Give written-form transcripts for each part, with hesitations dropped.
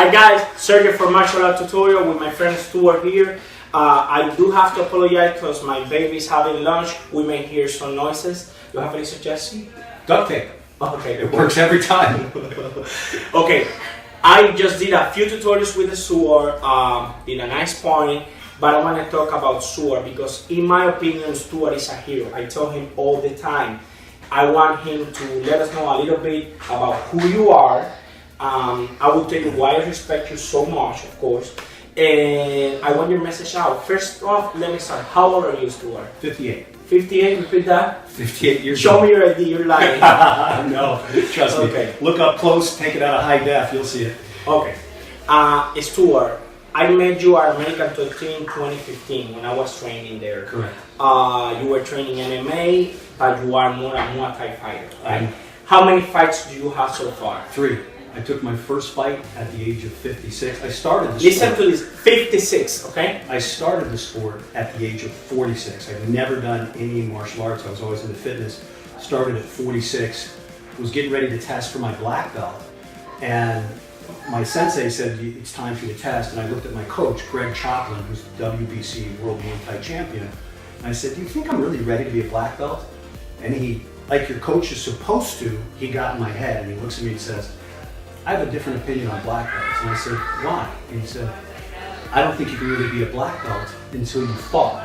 Hi guys, Sergio for Martial Art Tutorial with my friend Stuart here. I do have to apologize because my baby's having lunch. We may hear some noises. Do you have any suggestions? Duct tape. Okay. It works every time. Okay, I just did a few tutorials with the Stuart, did a nice point, but I want to talk about Stuart because in my opinion, Stuart is a hero. I tell him all the time. I want him to let us know a little bit about who you are. I will tell you why I respect you so much, of course. And I want your message out. First off, let me start. How old are you, Stuart? 58. 58, repeat that? 58 years Show old. me your ID, you're lying. No, trust me. Okay. Look up close, take it out of high def, you'll see it. Okay. Stuart, I met you at American Top Team 2015 when I was training there. Correct. You were training MMA, but you are more a Muay Thai fighter, right? How many fights do you have so far? 3. I took my first fight at the age of 56. I started the Listen sport. to this, 56, okay? I started the sport at the age of 46. I've never done any martial arts. I was always into fitness. Started at 46. Was getting ready to test for my black belt. And my sensei said, it's time for you to test. And I looked at my coach, Greg Choplin, who's the WBC World Muay Thai champion. And I said, do you think I'm really ready to be a black belt? And he, like your coach is supposed to, he got in my head and he looks at me and says, I have a different opinion on black belts. And I said, why? And he said, I don't think you can really be a black belt until you fall.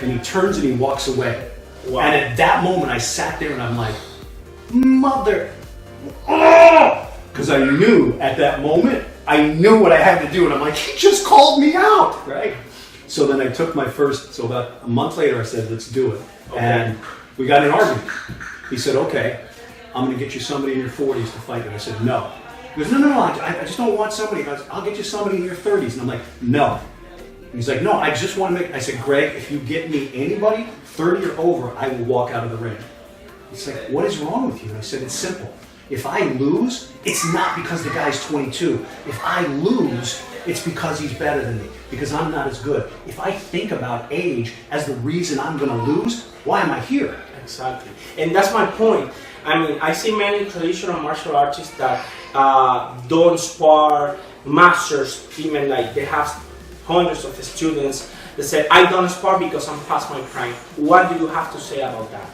And he turns and he walks away. Wow. And at that moment I sat there and I'm like, mother, oh! Because I knew at that moment, I knew what I had to do. And I'm like, he just called me out, right? So then I took my first, so about a month later I said, let's do it. Okay. And we got in an argument. He said, okay, I'm gonna get you somebody in your 40s to fight. And I said, no. He goes, no, I just don't want somebody. He goes, I'll get you somebody in your 30s. And I'm like, no. And he's like, no, I just want to make, I said, Greg, if you get me anybody 30 or over, I will walk out of the ring. He's like, what is wrong with you? And I said, it's simple. If I lose, it's not because the guy's 22. If I lose, it's because he's better than me, because I'm not as good. If I think about age as the reason I'm going to lose, why am I here? Exactly. And that's my point. I mean, I see many traditional martial artists that don't spar masters, even like they have hundreds of students that say, I don't spar because I'm past my prime. What do you have to say about that?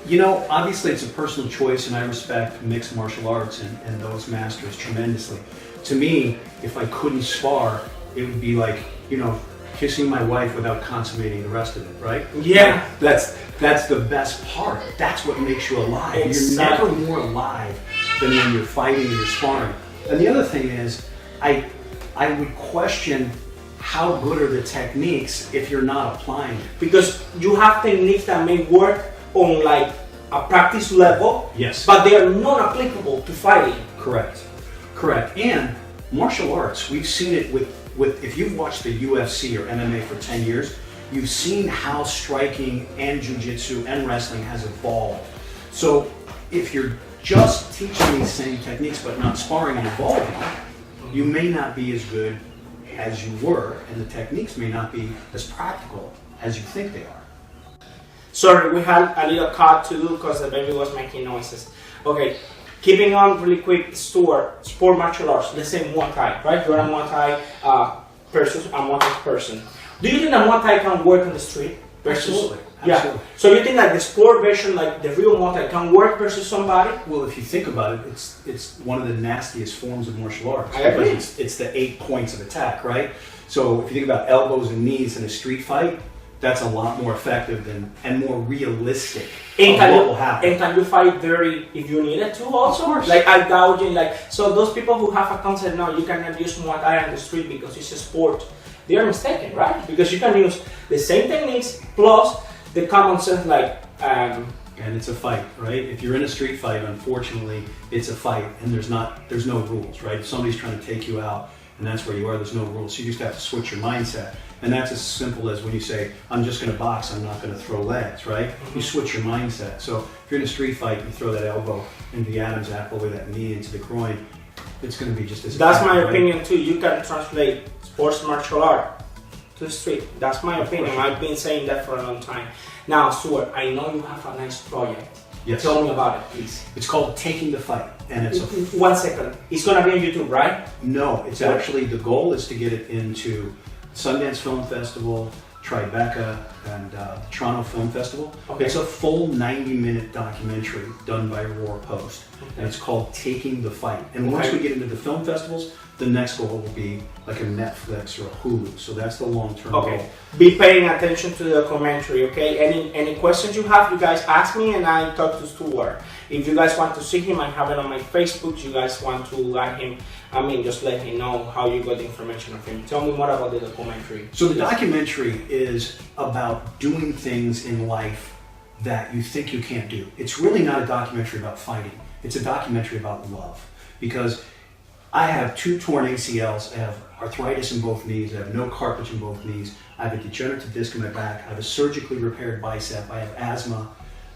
You know, obviously it's a personal choice and I respect mixed martial arts and those masters tremendously. To me, if I couldn't spar, it would be like, you know, kissing my wife without consummating the rest of it, right? Yeah. Like, that's the best part. That's what makes you alive. Exactly. You're never more alive than when you're fighting and you're sparring. And the other thing is, I would question how good are the techniques if you're not applying it. Because you have techniques that may work on like a practice level, yes, but they are not applicable to fighting. Correct. And martial arts, we've seen it with if you've watched the UFC or MMA for 10 years, you've seen how striking and jiu-jitsu and wrestling has evolved. So if you're just teaching these same techniques but not sparring and evolving, you may not be as good as you were, and the techniques may not be as practical as you think they are. Sorry, we had a little cut to do because the baby was making noises. Okay, keeping on really quick, Stuart, sport martial arts, let's say Muay Thai, right? You're a Muay Thai person. Do you think that Muay Thai can work on the street? Absolutely. Yeah. So you think like the sport version, like the real Muay Thai, can work versus somebody? Well, if you think about it, it's one of the nastiest forms of martial arts. I agree. It's the 8 points of attack, right? So if you think about elbows and knees in a street fight, that's a lot more effective and more realistic of what will happen. And can you fight dirty if you need it to also? Of course. Like gouging, like, so those people who have a concept, no, you cannot use Muay Thai on the street because it's a sport, they are mistaken, right? Because you can use the same techniques plus the common sense, like... and it's a fight, right? If you're in a street fight, unfortunately, it's a fight and there's no rules, right? If somebody's trying to take you out and that's where you are, there's no rules. So you just have to switch your mindset. And that's as simple as when you say, I'm just going to box, I'm not going to throw legs, right? You switch your mindset. So if you're in a street fight, you throw that elbow into the Adam's apple or that knee into the groin, it's going to be just as That's effective, my right? opinion too. You can translate sports martial art to the street. That's my opinion. I've been saying that for a long time. Now, Stuart, I know you have a nice project. Yes. Tell me about it, please. It's called Taking the Fight, and it's a 1 second. It's gonna be on YouTube, right? no. It's actually the goal is to get it into Sundance Film Festival, Tribeca, and Toronto Film Festival. Okay. It's a full 90-minute documentary done by Roar Post, and it's called Taking the Fight. And once we get into the film festivals, the next goal will be like a Netflix or a Hulu. So that's the long-term Okay. goal. Be paying attention to the documentary, okay? Any questions you have, you guys ask me and I talk to Stuart. If you guys want to see him, I have it on my Facebook. You guys want to like him, just let him know how you got the information of him. Tell me more about the documentary. So the documentary is about doing things in life that you think you can't do. It's really not a documentary about fighting. It's a documentary about love. Because I have 2 torn ACLs, I have arthritis in both knees, I have no cartilage in both knees, I have a degenerative disc in my back, I have a surgically repaired bicep, I have asthma,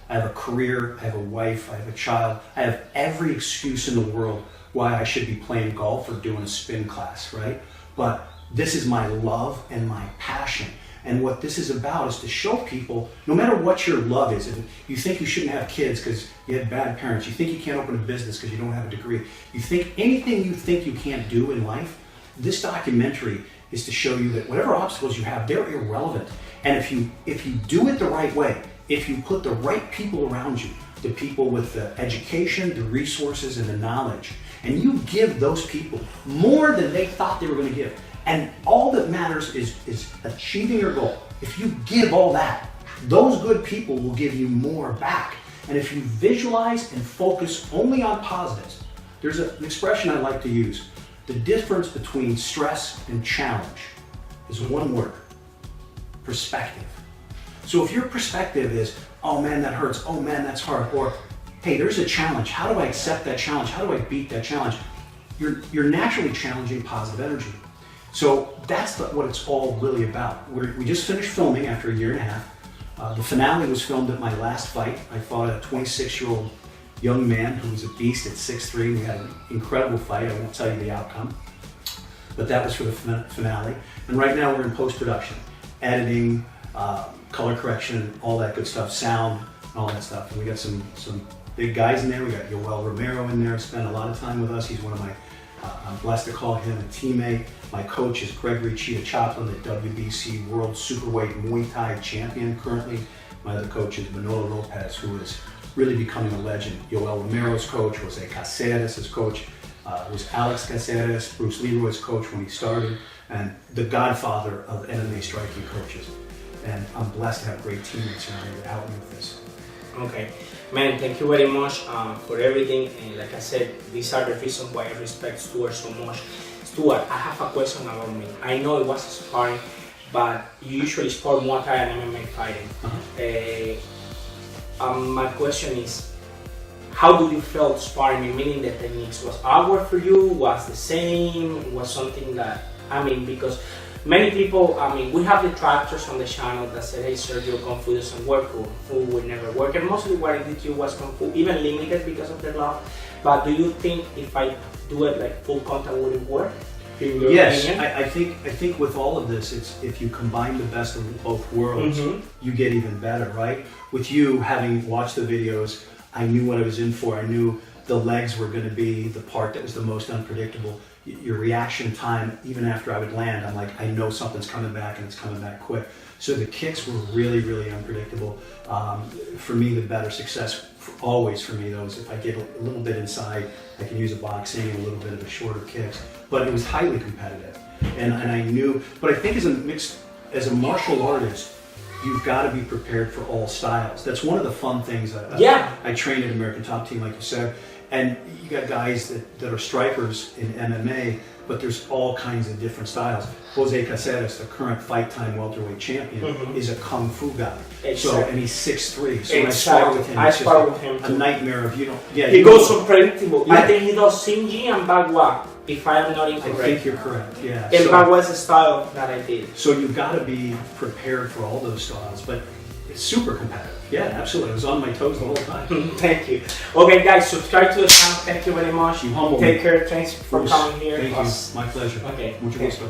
I have a career, I have a wife, I have a child, I have every excuse in the world why I should be playing golf or doing a spin class, right? But this is my love and my passion. And what this is about is to show people, no matter what your love is, if you think you shouldn't have kids because you had bad parents, you think you can't open a business because you don't have a degree, you think anything you think you can't do in life, this documentary is to show you that whatever obstacles you have, they're irrelevant. And if you do it the right way, if you put the right people around you, the people with the education, the resources, and the knowledge, and you give those people more than they thought they were going to give, and all that matters is achieving your goal. If you give all that, those good people will give you more back. And if you visualize and focus only on positives, there's an expression I like to use. The difference between stress and challenge is one word: perspective. So if your perspective is, oh man, that hurts, oh man, that's hard, or hey, there's a challenge, how do I accept that challenge, how do I beat that challenge, you're naturally challenging positive energy. So that's what it's all really about. We just finished filming after a year and a half. The finale was filmed at my last fight. I fought a 26-year-old young man who was a beast at 6'3". We had an incredible fight. I won't tell you the outcome, but that was for the finale. And right now we're in post-production, editing, color correction, all that good stuff, sound, and all that stuff. And we got some big guys in there. We got Yoel Romero in there, spent a lot of time with us. He's one of my, I'm blessed to call him a teammate. My coach is Gregory Cheetah Chaplin, the WBC World Superweight Muay Thai champion currently. My other coach is Manolo Lopez, who is really becoming a legend. Yoel Romero's coach, Jose Caceres' coach, was Alex Caceres, Bruce Leroy's coach when he started, and the godfather of MMA striking coaches. And I'm blessed to have great teammates around me to help me with this. Okay. Man, thank you very much for everything. And like I said, these are the reasons why I respect Stuart so much. Stuart, I have a question about me. I know it was sparring, but you usually spar Muay Thai and MMA fighting. My question is, how do you feel sparring, meaning the techniques? Was awkward for you? Was the same? Was something that, because many people, we have detractors on the channel that said, hey Sergio, Kung Fu doesn't work, Kung Fu would never work. And mostly what I did to you was Kung Fu, even limited because of the glove. But do you think if I do it like full contact, would it work? Yes, I think with all of this, it's if you combine the best of both worlds, you get even better, right? With you having watched the videos, I knew what I was in for. I knew the legs were going to be the part that was the most unpredictable. Your reaction time, even after I would land, I'm like, I know something's coming back and it's coming back quick. So the kicks were really, really unpredictable. For me, the better success, always for me though, is if I get a little bit inside, I can use a boxing and a little bit of a shorter kicks. But it was highly competitive. And I knew, but I think as a martial artist, you've got to be prepared for all styles. That's one of the fun things. I trained at American Top Team, like you said, and you got guys that are strikers in MMA, but there's all kinds of different styles. Jose Caceres, the current Fight Time welterweight champion, is a Kung Fu guy. Exactly. So, and he's 6'3". So when I spar with him, it's just a nightmare of, he goes unpredictable. Yeah. I think he does Sinji and Bagua, if I am not incorrect. I think you're correct, yeah. And Bagua is a style that I did. So you've got to be prepared for all those styles, but it's super competitive. Yeah, absolutely. I was on my toes the whole time. Thank you. Okay, guys, subscribe to the channel. Thank you very much. You humble me. Take care. Thanks for coming here. Thank you. My pleasure. Okay. Mucho gusto.